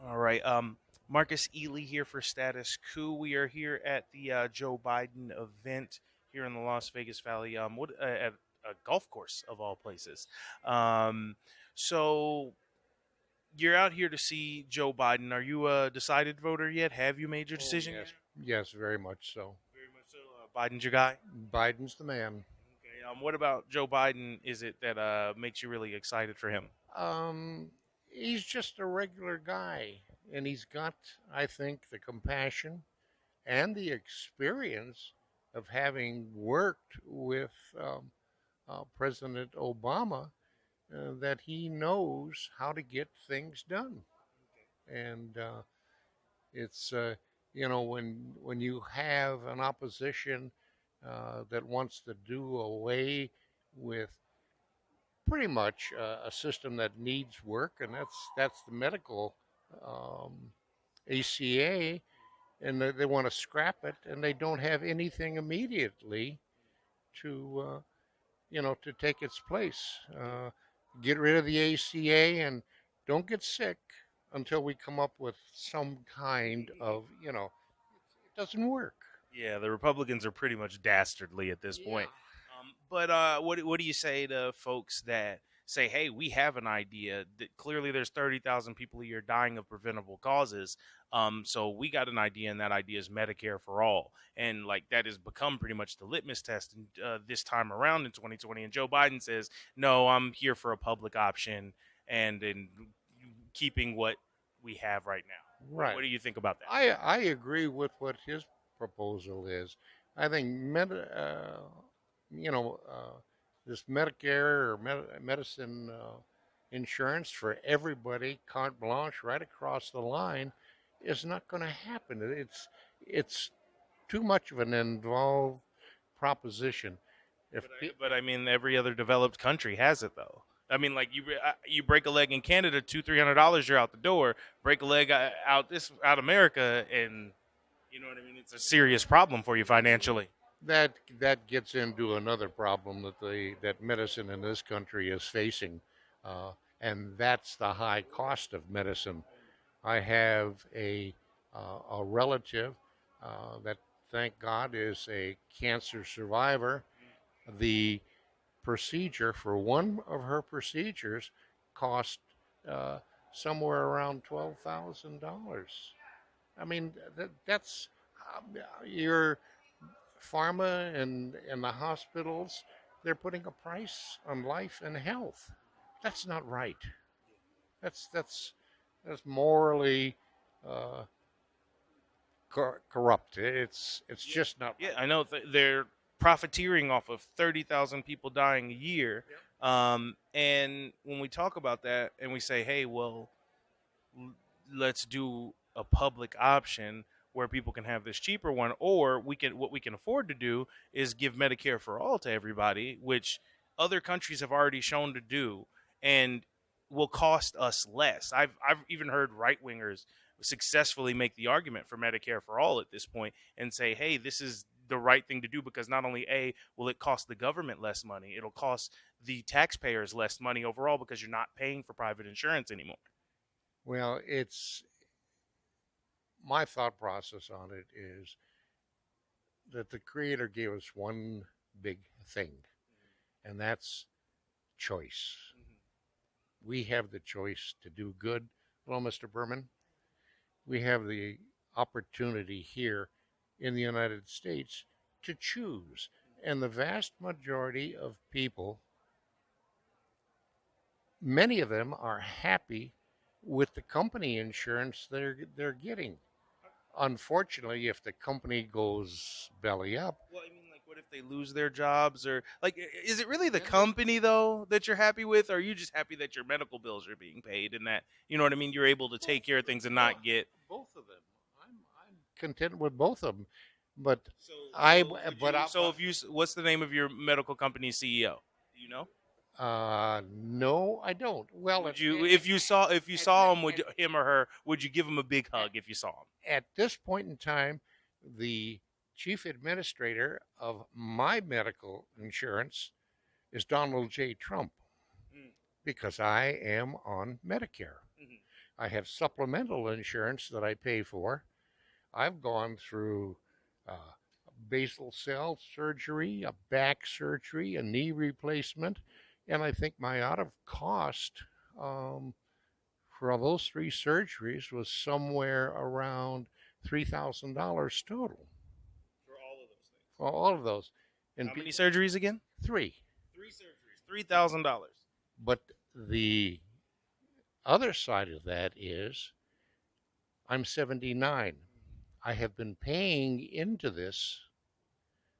All right. Marcus Ely here for Status Coup. We are here at the Joe Biden event here in the Las Vegas Valley. At a golf course of all places. Um, so you're out here to see Joe Biden. Are you a decided voter yet? Have you made your Oh, decision yes, yet? yes, very much so. Very much so. Biden's your guy. Biden's the man. Okay. What about Joe Biden? Is it that makes you really excited for him? Um, he's just a regular guy, and he's got, I think, the compassion and the experience of having worked with President Obama, that he knows how to get things done. And it's when you have an opposition that wants to do away with pretty much a system that needs work, and that's the medical um, ACA, and they want to scrap it, and they don't have anything immediately to to take its place. Get rid of the ACA and don't get sick until we come up with some kind of it doesn't work. Yeah, the Republicans are pretty much dastardly at this Yeah. point. But what do you say to folks that say, "Hey, we have an idea that clearly there's 30,000 people a year dying of preventable causes. So we got an idea, and that idea is Medicare for all, and like that has become pretty much the litmus test this time around in 2020." And Joe Biden says, "No, I'm here for a public option and in keeping what we have right now." What Right. do you think about that? I agree with what his proposal is. I think you know, this Medicare or medicine insurance for everybody, carte blanche, right across the line, is not going to happen. It's too much of an involved proposition. If But I mean, every other developed country has it though. I mean, like you break a leg in Canada, $200-300, you're out the door. Break a leg out America, and you know what I mean. It's a serious problem for you financially. that gets into another problem that medicine in this country is facing, uh, and that's the high cost of medicine. I have a relative that, thank God, is a cancer survivor. The procedure for one of her procedures cost uh, somewhere around $12,000. I mean, that's your pharma and the hospitals. They're putting a price on life and health. That's not right. That's that's morally uh, corrupt. It's Yeah, just not yeah, right. I know they're profiteering off of 30,000 people dying a year. And when we talk about that, and we say, "Hey, well, let's do a public option where people can have this cheaper one, or what we can afford to do is give Medicare for all to everybody, which other countries have already shown to do, and will cost us less." I've even heard right wingers successfully make the argument for Medicare for all at this point and say, "Hey, this is the right thing to do because not only a will it cost the government less money, it'll cost the taxpayers less money overall because you're not paying for private insurance anymore." Well, it's my thought process on it is that the Creator gave us one big thing, and that's choice. We have the choice to do good. Well, Mr. Berman, we have the opportunity here in the United States to choose. And the vast majority of people, many of them are happy with the company insurance they're getting. Unfortunately, if the company goes belly up, Well, I mean, like, what if they lose their jobs, or like, is it really the then they company though that you're happy with, or are you just happy that your medical bills are being paid and that you know what I mean? You're able to both take care of things and both, not get. both of them. I'm content with both of them, but So, I would but you? I, So, if you, what's the name of your medical company CEO? Do you know? no, I don't. Well, Would you, if you at, saw him, would at, him or her, would you give him a big at, hug if you saw him? at this point in time, the chief administrator of my medical insurance is Donald J. Trump Mm-hmm. because I am on Medicare. I have supplemental insurance that I pay for. I've gone through uh, basal cell surgery, a back surgery, a knee replacement, and I think my out of cost um, for those three surgeries was somewhere around $3,000 total For all of those for things. all of those. And How many surgeries again? three. Three surgeries. $3,000. But the other side of that is I'm 79. I have been paying into this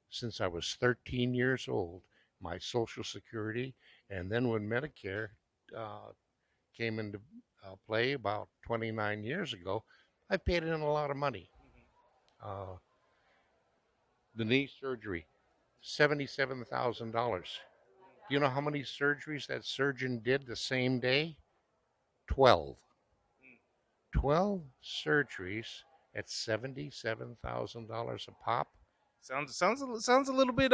since I was 13 years old, my Social Security, and then when Medicare uh, came into play about 29 years ago, I paid in a lot of money. Uh, the knee surgery, $77,000. Do you know how many surgeries that surgeon did the same day? 12. 12 surgeries at $77,000 a pop. Sounds a little bit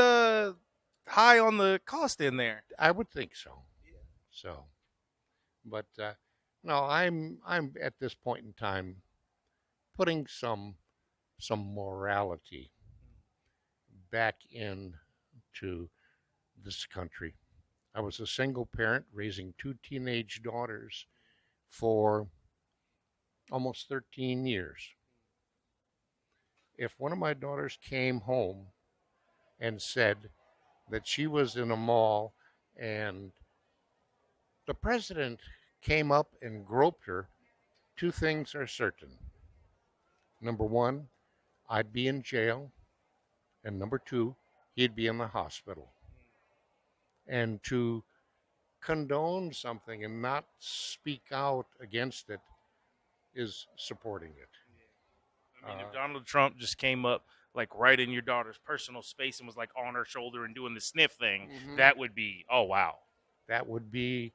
high on the cost in there. I would think so. So, but no, I'm at this point in time putting some morality back into this country. I was a single parent raising two teenage daughters for almost 13 years. If one of my daughters came home and said that she was in a mall and the president came up and groped her, two things are certain. Number one, I'd be in jail. And number two, he'd be in the hospital. And to condone something and not speak out against it is supporting it. I mean, if Donald Trump just came up like right in your daughter's personal space and was like on her shoulder and doing the sniff thing, Mhm. that would be, oh wow. That would be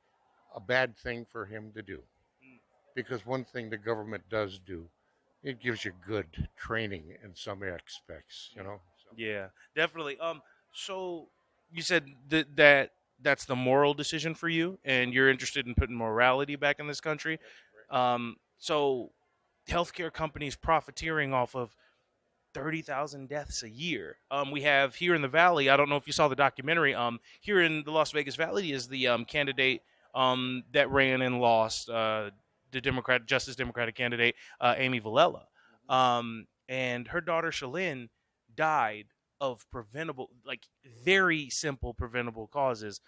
a bad thing for him to do. Because one thing the government does do, it gives you good training in some aspects. So, Yeah, definitely. So you said that's the moral decision for you, and you're interested in putting morality back in this country. So healthcare companies profiteering off of 30,000 deaths a year. We have here in the Valley. I don't know if you saw the documentary. Here in the Las Vegas Valley is the candidate that ran and lost, the Democratic candidate, Amy Villela, and her daughter Shalyn died of preventable, like very simple preventable causes,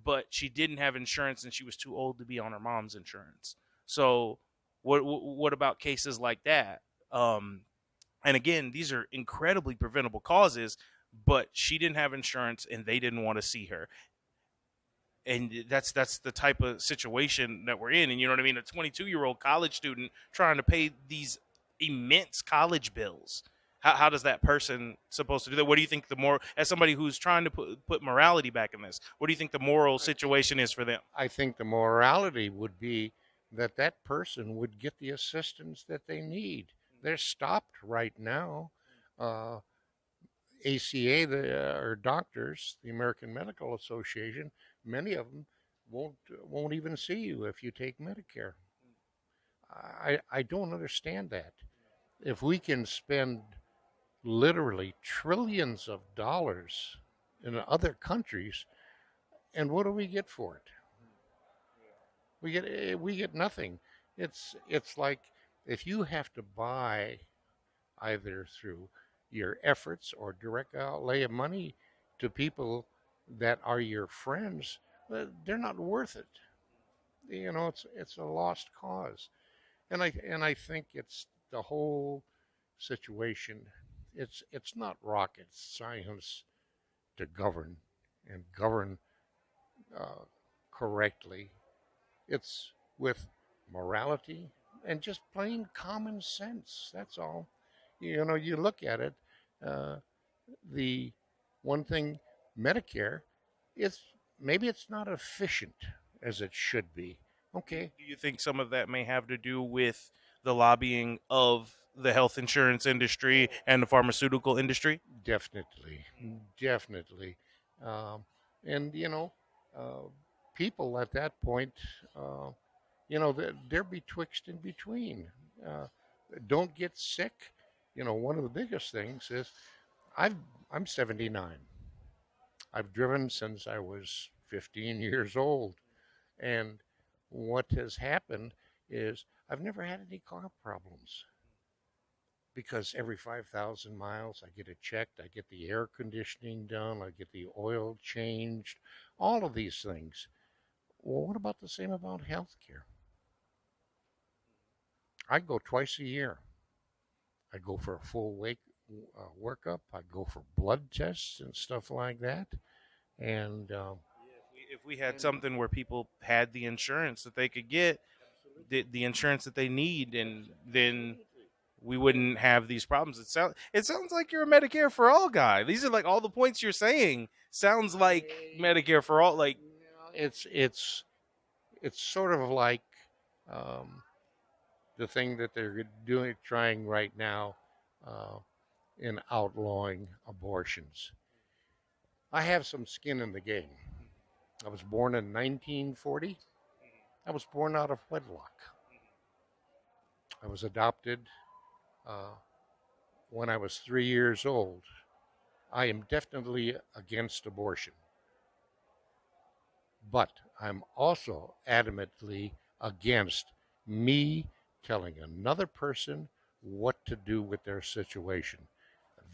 but she didn't have insurance and she was too old to be on her mom's insurance. So, what about cases like that? And again, these are incredibly preventable causes, but she didn't have insurance and they didn't want to see her. And that's the type of situation that we're in. And you know what I mean? A 22-year-old college student trying to pay these immense college bills. How does that person supposed to do that? What do you think the more, as somebody who's trying to put morality back in this, what do you think the moral situation is for them? I think the morality would be that that person would get the assistance that they need. They're stopped right now. Uh, ACA, or doctors, the American Medical Association, many of them won't even see you if you take Medicare. I don't understand that. If we can spend literally trillions of dollars in other countries, and what do we get for it? We get nothing. It's like if you have to buy either through your efforts or direct outlay of money to people that are your friends, they're not worth it. It's a lost cause, and I think it's the whole situation. It's not rocket science to govern and govern uh, correctly. It's with morality and just plain common sense. That's all. You look at it. Uh, the one thing, Medicare, it's maybe it's not efficient as it should be. Okay, Do you think some of that may have to do with the lobbying of the health insurance industry and the pharmaceutical industry? definitely, definitely, um, and uh, people at that point, uh, they're betwixt and between. Uh, don't get sick. One of the biggest things is I've I'm 79. I've driven since I was 15 years old, and what has happened is I've never had any car problems because every 5,000 miles I get it checked, I get the air conditioning done, I get the oil changed, all of these things. Well, what about the same about healthcare? I go twice a year. I go for a full workup. I go for blood tests and stuff like that. And If we had something where people had the insurance that they could get, the insurance that they need, and then we wouldn't have these problems. It sounds like you're a Medicare for all guy. These are like all the points you're saying. Sounds like Medicare for all. Like, it's sort of like um, the thing that they're trying right now uh, in outlawing abortions. I have some skin in the game. I was born in 1940. I was born out of wedlock. I was adopted uh, when I was 3 years old. I am definitely against abortion, but I'm also adamantly against me telling another person what to do with their situation.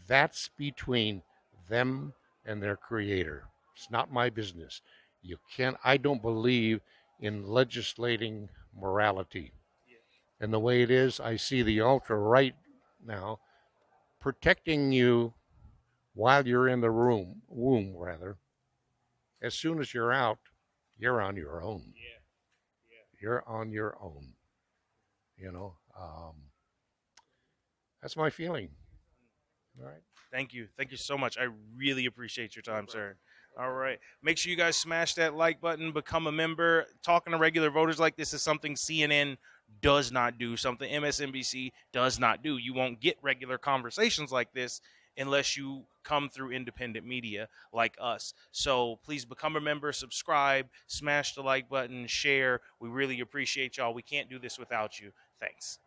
That's between them and their creator. It's not my business. I don't believe in legislating morality. And the way it is, I see the ultra right now protecting you while you're in the womb rather. As soon as you're out, you're on your own. You're on your own. You know, that's my feeling. All right. thank you so much. I really appreciate your time, sir. All right, make sure you guys smash that like button, become a member. Talking to regular voters like this is something CNN does not do, something MSNBC does not do. You won't get regular conversations like this unless you come through independent media like us. So please become a member, subscribe, smash the like button, share. We really appreciate y'all. We can't do this without you. Thanks.